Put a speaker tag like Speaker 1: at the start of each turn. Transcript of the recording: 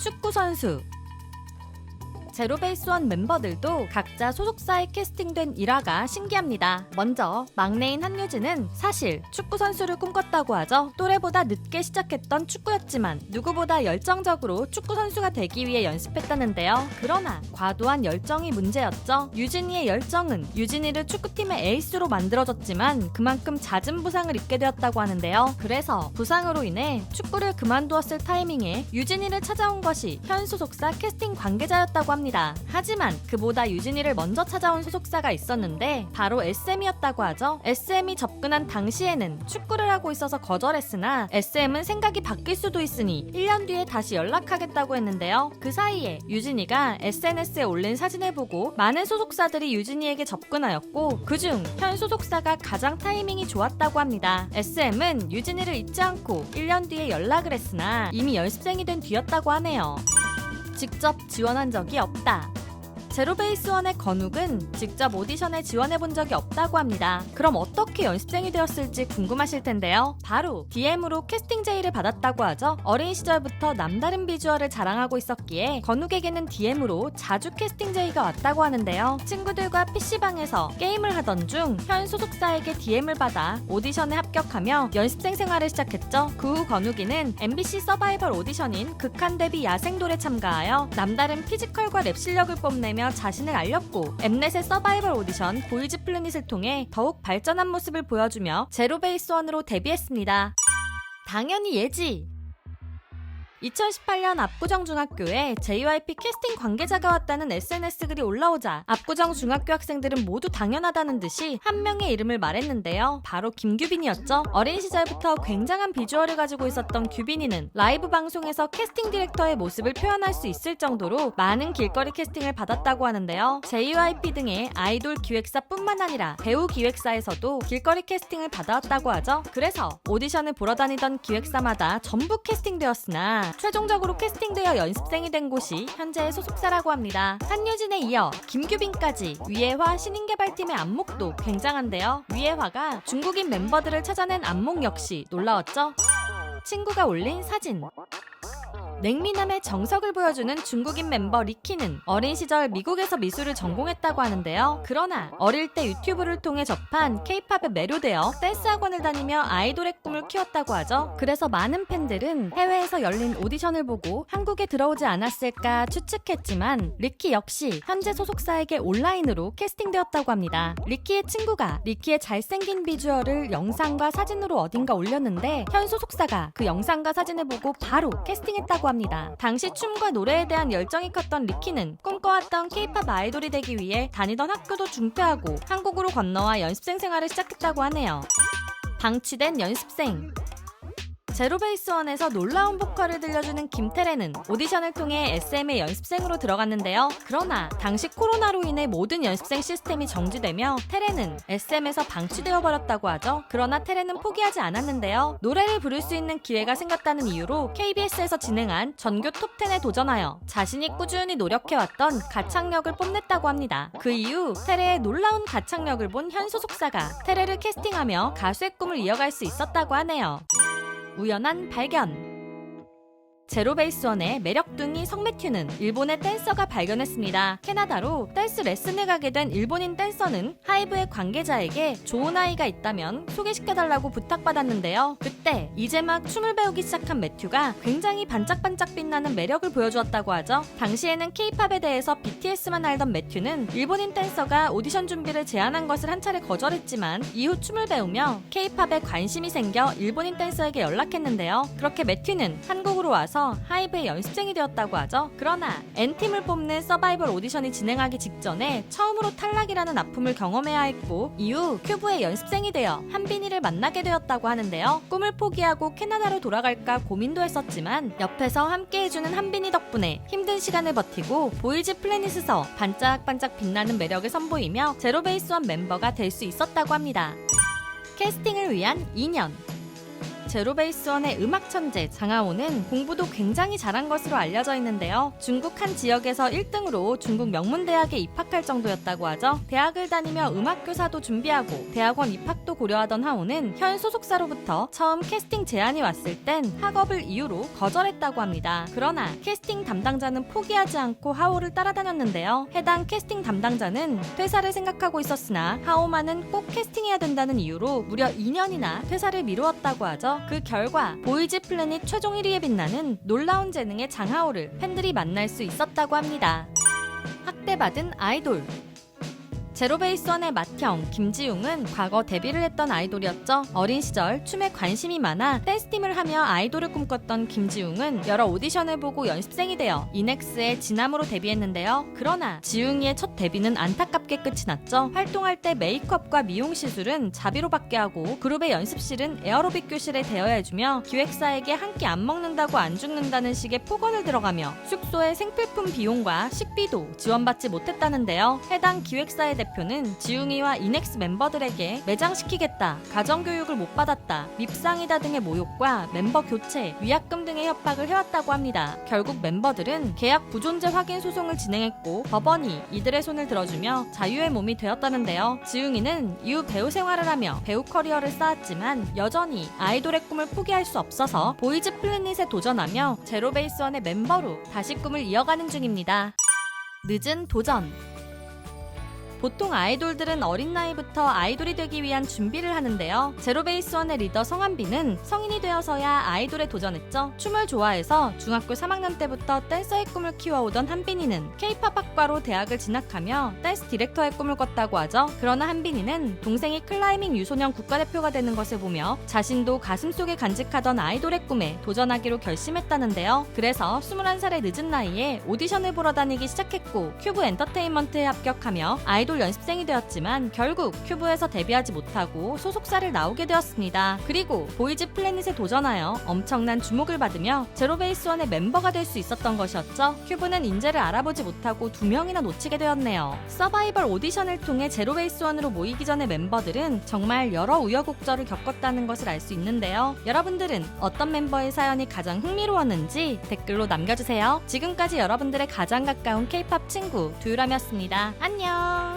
Speaker 1: 축구선수. 제로베이스원 멤버들도 각자 소속사에 캐스팅된 일화가 신기합니다. 먼저 막내인 한유진은 사실 축구선수를 꿈꿨다고 하죠. 또래보다 늦게 시작했던 축구였지만 누구보다 열정적으로 축구선수가 되기 위해 연습했다는데요. 그러나 과도한 열정이 문제였죠. 유진이의 열정은 유진이를 축구팀의 에이스로 만들어줬지만 그만큼 잦은 부상을 입게 되었다고 하는데요. 그래서 부상으로 인해 축구를 그만두었을 타이밍에 유진이를 찾아온 것이 현 소속사 캐스팅 관계자였다고 합니다. 하지만 그보다 유진이를 먼저 찾아온 소속사가 있었는데 바로 SM이었다고 하죠. SM이 접근한 당시에는 축구를 하고 있어서 거절했으나 SM은 생각이 바뀔 수도 있으니 1년 뒤에 다시 연락하겠다고 했는데요. 그 사이에 유진이가 SNS에 올린 사진을 보고 많은 소속사들이 유진이에게 접근하였고 그중 현 소속사가 가장 타이밍이 좋았다고 합니다. SM은 유진이를 잊지 않고 1년 뒤에 연락을 했으나 이미 연습생이 된 뒤였다고 하네요. 직접 지원한 적이 없다. 제로베이스원의 건욱은 직접 오디션에 지원해본 적이 없다고 합니다. 그럼 어떻게 연습생이 되었을지 궁금하실 텐데요. 바로 DM으로 캐스팅 제의를 받았다고 하죠. 어린 시절부터 남다른 비주얼을 자랑하고 있었기에 건욱에게는 DM으로 자주 캐스팅 제의가 왔다고 하는데요. 친구들과 PC방에서 게임을 하던 중 현 소속사에게 DM을 받아 오디션에 합격하며 연습생 생활을 시작했죠. 그 후 건욱이는 MBC 서바이벌 오디션인 극한 데뷔 야생돌에 참가하여 남다른 피지컬과 랩 실력을 뽐내며 자신을 알렸고 엠넷의 서바이벌 오디션 보이즈 플래닛을 통해 더욱 발전한 모습을 보여주며 제로베이스원으로 데뷔했습니다. 당연히 예지! 2018년 압구정중학교에 JYP 캐스팅 관계자가 왔다는 SNS 글이 올라오자 압구정 중학교 학생들은 모두 당연하다는 듯이 한 명의 이름을 말했는데요. 바로 김규빈이었죠. 어린 시절부터 굉장한 비주얼을 가지고 있었던 규빈이는 라이브 방송에서 캐스팅 디렉터의 모습을 표현할 수 있을 정도로 많은 길거리 캐스팅을 받았다고 하는데요. JYP 등의 아이돌 기획사뿐만 아니라 배우 기획사에서도 길거리 캐스팅을 받아왔다고 하죠. 그래서 오디션을 보러 다니던 기획사마다 전부 캐스팅되었으나 최종적으로 캐스팅되어 연습생이 된 곳이 현재의 소속사라고 합니다. 한유진에 이어 김규빈까지 위예화 신인개발팀의 안목도 굉장한데요. 위예화가 중국인 멤버들을 찾아낸 안목 역시 놀라웠죠. 친구가 올린 사진. 냉미남의 정석을 보여주는 중국인 멤버 리키는 어린 시절 미국에서 미술을 전공했다고 하는데요. 그러나 어릴 때 유튜브를 통해 접한 K-팝에 매료되어 댄스 학원을 다니며 아이돌의 꿈을 키웠다고 하죠. 그래서 많은 팬들은 해외에서 열린 오디션을 보고 한국에 들어오지 않았을까 추측했지만 리키 역시 현재 소속사에게 온라인으로 캐스팅되었다고 합니다. 리키의 친구가 리키의 잘생긴 비주얼을 영상과 사진으로 어딘가 올렸는데 현 소속사가 그 영상과 사진을 보고 바로 캐스팅했다고 합니다. 당시 춤과 노래에 대한 열정이 컸던 리키는 꿈꿔왔던 K-팝 아이돌이 되기 위해 다니던 학교도 중퇴하고 한국으로 건너와 연습생 생활을 시작했다고 하네요. 방치된 연습생. 제로베이스원에서 놀라운 보컬을 들려주는 김태래는 오디션을 통해 SM의 연습생으로 들어갔는데요. 그러나 당시 코로나로 인해 모든 연습생 시스템이 정지되며 태래는 SM에서 방치되어 버렸다고 하죠. 그러나 태래는 포기하지 않았는데요. 노래를 부를 수 있는 기회가 생겼다는 이유로 KBS에서 진행한 전교 톱10에 도전하여 자신이 꾸준히 노력해왔던 가창력을 뽐냈다고 합니다. 그 이후 태래의 놀라운 가창력을 본 현 소속사가 태래를 캐스팅하며 가수의 꿈을 이어갈 수 있었다고 하네요. 우연한 발견. 제로베이스원의 매력둥이 성매튜는 일본의 댄서가 발견했습니다. 캐나다로 댄스 레슨을 가게 된 일본인 댄서는 하이브의 관계자에게 좋은 아이가 있다면 소개시켜달라고 부탁받았는데요. 그때 이제 막 춤을 배우기 시작한 매튜가 굉장히 반짝반짝 빛나는 매력을 보여주었다고 하죠. 당시에는 K-팝에 대해서 BTS만 알던 매튜는 일본인 댄서가 오디션 준비를 제안한 것을 한 차례 거절했지만 이후 춤을 배우며 K-팝에 관심이 생겨 일본인 댄서에게 연락했는데요. 그렇게 매튜는 한국으로 와서 하이브의 연습생이 되었다고 하죠. 그러나 N팀을 뽑는 서바이벌 오디션이 진행하기 직전에 처음으로 탈락이라는 아픔을 경험해야 했고 이후 큐브의 연습생이 되어 한빈이를 만나게 되었다고 하는데요. 꿈을 포기하고 캐나다로 돌아갈까 고민도 했었지만 옆에서 함께해주는 한빈이 덕분에 힘든 시간을 버티고 보이즈 플래닛에서 반짝반짝 빛나는 매력을 선보이며 제로베이스원 멤버가 될 수 있었다고 합니다. 캐스팅을 위한 2년. 제로베이스원의 음악 천재 장하오는 공부도 굉장히 잘한 것으로 알려져 있는데요. 중국 한 지역에서 1등으로 중국 명문대학에 입학할 정도였다고 하죠. 대학을 다니며 음악교사도 준비하고 대학원 입학도 고려하던 하오는 현 소속사로부터 처음 캐스팅 제안이 왔을 땐 학업을 이유로 거절했다고 합니다. 그러나 캐스팅 담당자는 포기하지 않고 하오를 따라다녔는데요. 해당 캐스팅 담당자는 퇴사를 생각하고 있었으나 하오만은 꼭 캐스팅해야 된다는 이유로 무려 2년이나 퇴사를 미루었다고 하죠. 그 결과 보이즈 플래닛 최종 1위에 빛나는 놀라운 재능의 장하오를 팬들이 만날 수 있었다고 합니다. 학대받은 아이돌. 제로베이스원의 맏형 김지웅은 과거 데뷔를 했던 아이돌이었죠. 어린 시절 춤에 관심이 많아 댄스팀을 하며 아이돌을 꿈꿨던 김지웅은 여러 오디션을 보고 연습생이 되어 이넥스의 진암으로 데뷔했는데요. 그러나 지웅이의 첫 데뷔는 안타깝게 끝이 났죠. 활동할 때 메이크업과 미용 시술은 자비로 받게 하고 그룹의 연습실은 에어로빅 교실에 대여해 해주며 기획사에게 한 끼 안 먹는다고 안 죽는다는 식의 폭언을 들어가며 숙소의 생필품 비용과 식비도 지원받지 못했다는데요. 해당 기획사의 대표는 지웅이와 이넥스 멤버들에게 매장시키겠다, 가정교육을 못 받았다, 밉상이다 등의 모욕과 멤버 교체, 위약금 등의 협박을 해왔다고 합니다. 결국 멤버들은 계약 부존재 확인 소송을 진행했고 법원이 이들의 손을 들어주며 자유의 몸이 되었다는데요. 지웅이는 이후 배우 생활을 하며 배우 커리어를 쌓았지만 여전히 아이돌의 꿈을 포기할 수 없어서 보이즈 플래닛에 도전하며 제로베이스원의 멤버로 다시 꿈을 이어가는 중입니다. 늦은 도전. 보통 아이돌들은 어린 나이부터 아이돌이 되기 위한 준비를 하는데요. 제로베이스원의 리더 성한빈은 성인이 되어서야 아이돌에 도전했죠. 춤을 좋아해서 중학교 3학년 때부터 댄서의 꿈을 키워오던 한빈이는 K-팝 학과로 대학을 진학하며 댄스 디렉터의 꿈을 꿨다고 하죠. 그러나 한빈이는 동생이 클라이밍 유소년 국가대표가 되는 것을 보며 자신도 가슴속에 간직하던 아이돌의 꿈에 도전하기로 결심했다는데요. 그래서 21살의 늦은 나이에 오디션을 보러 다니기 시작했고 큐브 엔터테인먼트에 합격하며 아이돌 연습생이 되었지만 결국 큐브에서 데뷔하지 못하고 소속사를 나오게 되었습니다. 그리고 보이즈 플래닛에 도전하여 엄청난 주목을 받으며 제로베이스원의 멤버가 될 수 있었던 것이었죠. 큐브는 인재를 알아보지 못하고 2명이나 놓치게 되었네요. 서바이벌 오디션을 통해 제로베이스원으로 모이기 전의 멤버들은 정말 여러 우여곡절을 겪었다는 것을 알 수 있는데요. 여러분들은 어떤 멤버의 사연이 가장 흥미로웠는지 댓글로 남겨주세요. 지금까지 여러분들의 가장 가까운 K-팝 친구 두유람이었습니다. 안녕.